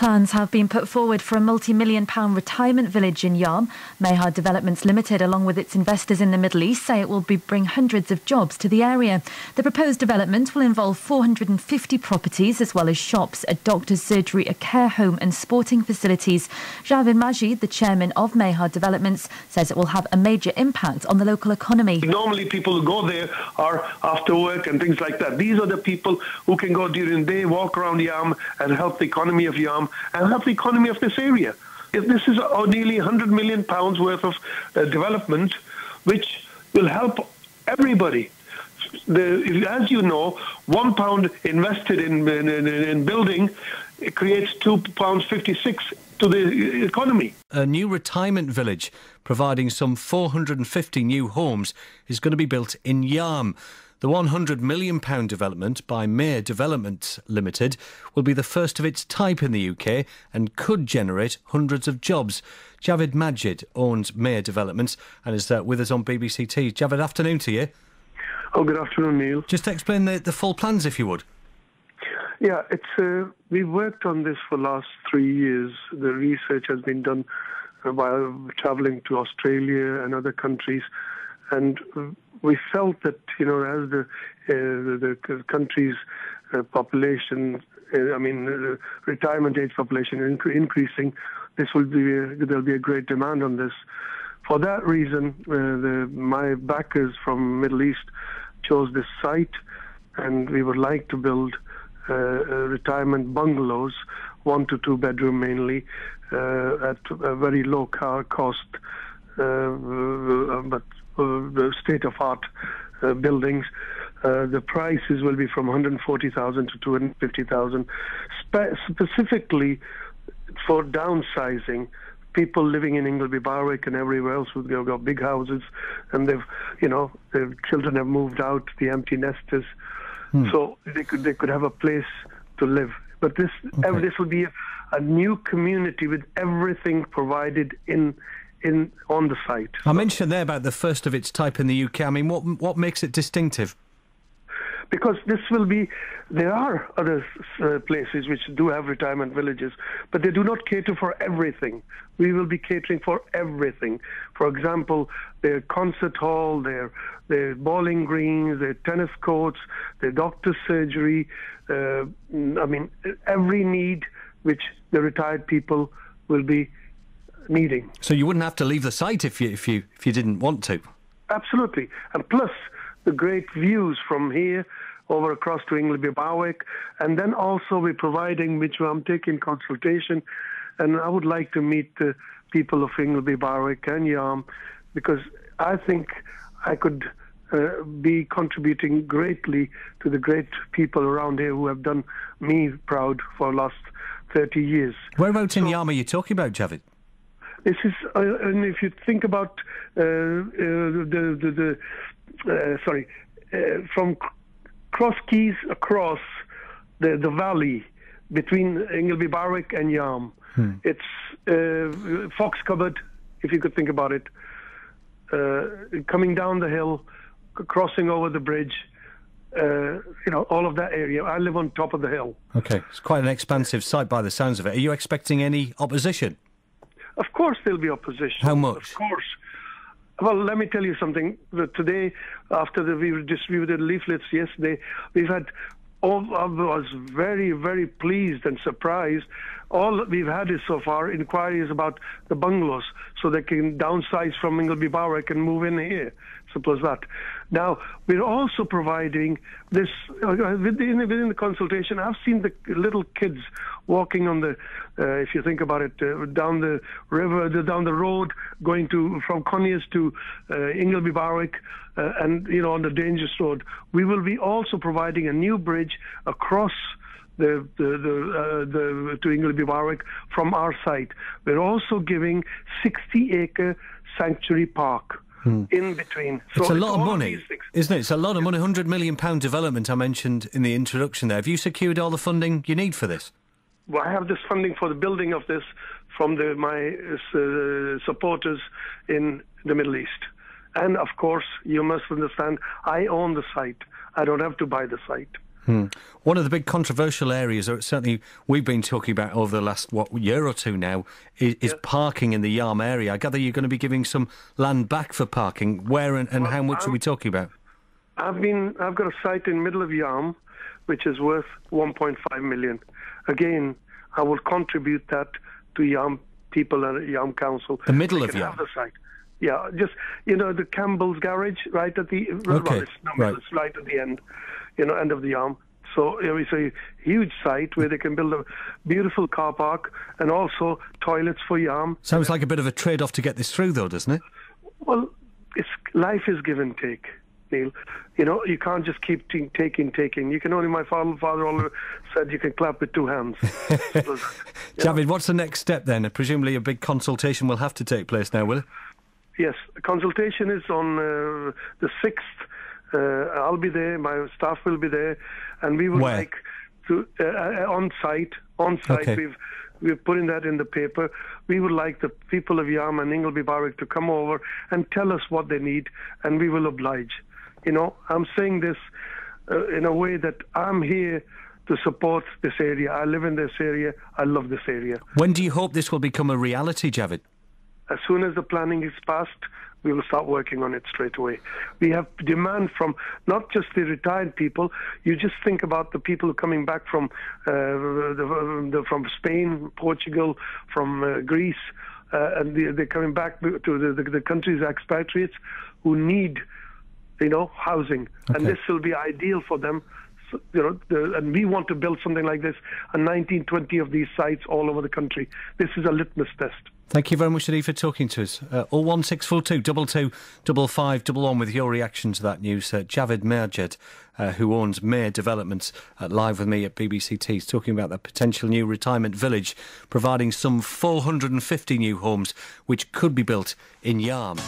Plans have been put forward for a multi-million-pound retirement village in Yarm. Majid Developments Limited, along with its investors in the Middle East, say it will bring hundreds of jobs to the area. The proposed development will involve 450 properties, as well as shops, a doctor's surgery, a care home and sporting facilities. Javed Majid, the chairman of Majid Developments, says it will have a major impact on the local economy. Normally people who go there are after work and things like that. These are the people who can go during the day, walk around Yarm and help the economy of Yarm and help the economy of this area. If this is nearly £100 million worth of development, which will help everybody. As you know, £1 invested in building, it creates £2.56 to the economy. A new retirement village providing some 450 new homes is going to be built in Yarm. The £100 million development by Majid Developments Limited will be the first of its type in the UK and could generate hundreds of jobs. Javed Majid owns Majid Developments and is with us on BBC T. Javed, afternoon to you. Oh, good afternoon, Neil. Just explain the full plans, if you would. Yeah, we've worked on this for the last 3 years. The research has been done by travelling to Australia and other countries, and we felt that, as the country's population, retirement age population increasing, there'll be a great demand on this. For that reason, my backers from Middle East chose this site, and we would like to build retirement bungalows, 1 to 2 bedroom mainly, at a very low cost, but the state-of-art buildings. The prices will be from 140,000 to 250,000, specifically for downsizing. People living in Ingleby Barwick and everywhere else who've got big houses, and their children have moved out, the empty nesters, so they could have a place to live. But this will be a new community with everything provided on the site. I mentioned there about the first of its type in the UK. I mean, what makes it distinctive? Because there are other places which do have retirement villages, but they do not cater for everything. We will be catering for everything. For example, their concert hall, their bowling greens, their tennis courts, their doctor's surgery. Every need which the retired people will be needing. So you wouldn't have to leave the site if you didn't want to? Absolutely. And plus the great views from here over across to Ingleby Barwick, and then also we're providing, which I'm taking consultation, and I would like to meet the people of Ingleby Barwick and Yarm, because I think I could be contributing greatly to the great people around here who have done me proud for the last 30 years. Whereabouts in Yarm are you talking about, Javed? This is, and if you think about from Cross Keys across the valley between Ingleby Barwick and Yarm. It's Fox Cupboard, if you could think about it, coming down the hill, crossing over the bridge, all of that area. I live on top of the hill. Okay, it's quite an expansive site by the sounds of it. Are you expecting any opposition? Of course there'll be opposition. How much? Of course. Well, let me tell you something. Today, after we distributed leaflets yesterday, we've had I was very, very pleased and surprised. All we've had is so far inquiries about the bungalows, so they can downsize from Ingleby Barwick and move in here. Simple as that. Now, we're also providing this, within the consultation, I've seen the little kids walking on the, if you think about it, down the river, down the road, going from Conyers to Ingleby Barwick, and, on the dangerous road. We will be also providing a new bridge across to Ingleby Barwick from our site. We're also giving 60-acre sanctuary park in between. It's a lot of money, isn't it? It's a lot of money. £100 million development I mentioned in the introduction there. Have you secured all the funding you need for this? Well, I have this funding for the building of this from my supporters in the Middle East. And, of course, you must understand, I own the site. I don't have to buy the site. One of the big controversial areas, or certainly we've been talking about over the last, year or two now, is parking in the Yarm area. I gather you're going to be giving some land back for parking. Where and how much are we talking about? I've got a site in the middle of Yarm, which is worth 1.5 million. Again, I will contribute that to Yarm people and Yarm Council. The middle of Yarm? Have the site. Yeah, just, the Campbell's garage right at the... Okay, well, it's right at the end, end of the Yarm. So it's a huge site where they can build a beautiful car park and also toilets for Yarm. Sounds like a bit of a trade-off to get this through, though, doesn't it? Well, life is give and take, Neil. You can't just keep taking. You can only, my father always said, you can clap with two hands. Javed, what's the next step then? Presumably a big consultation will have to take place now, will it? Yes, the consultation is on the 6th. I'll be there, my staff will be there, and we would like to, on site, okay. We're putting that in the paper. We would like the people of Yarm and Ingleby Barwick to come over and tell us what they need, and we will oblige. I'm saying this in a way that I'm here to support this area. I live in this area. I love this area. When do you hope this will become a reality, Javed? As soon as the planning is passed, we will start working on it straight away. We have demand from not just the retired people. You just think about the people who are coming back from from Spain, Portugal, from Greece, and they're coming back to the country's expatriates who need, housing. Okay. And this will be ideal for them. And we want to build something like this, 19, 20 of these sites all over the country. This is a litmus test. Thank you very much indeed for talking to us. 01642 22 55 with your reaction to that news. Javed Majid, who owns May Developments, live with me at BBC T, is talking about the potential new retirement village, providing some 450 new homes which could be built in Yarm.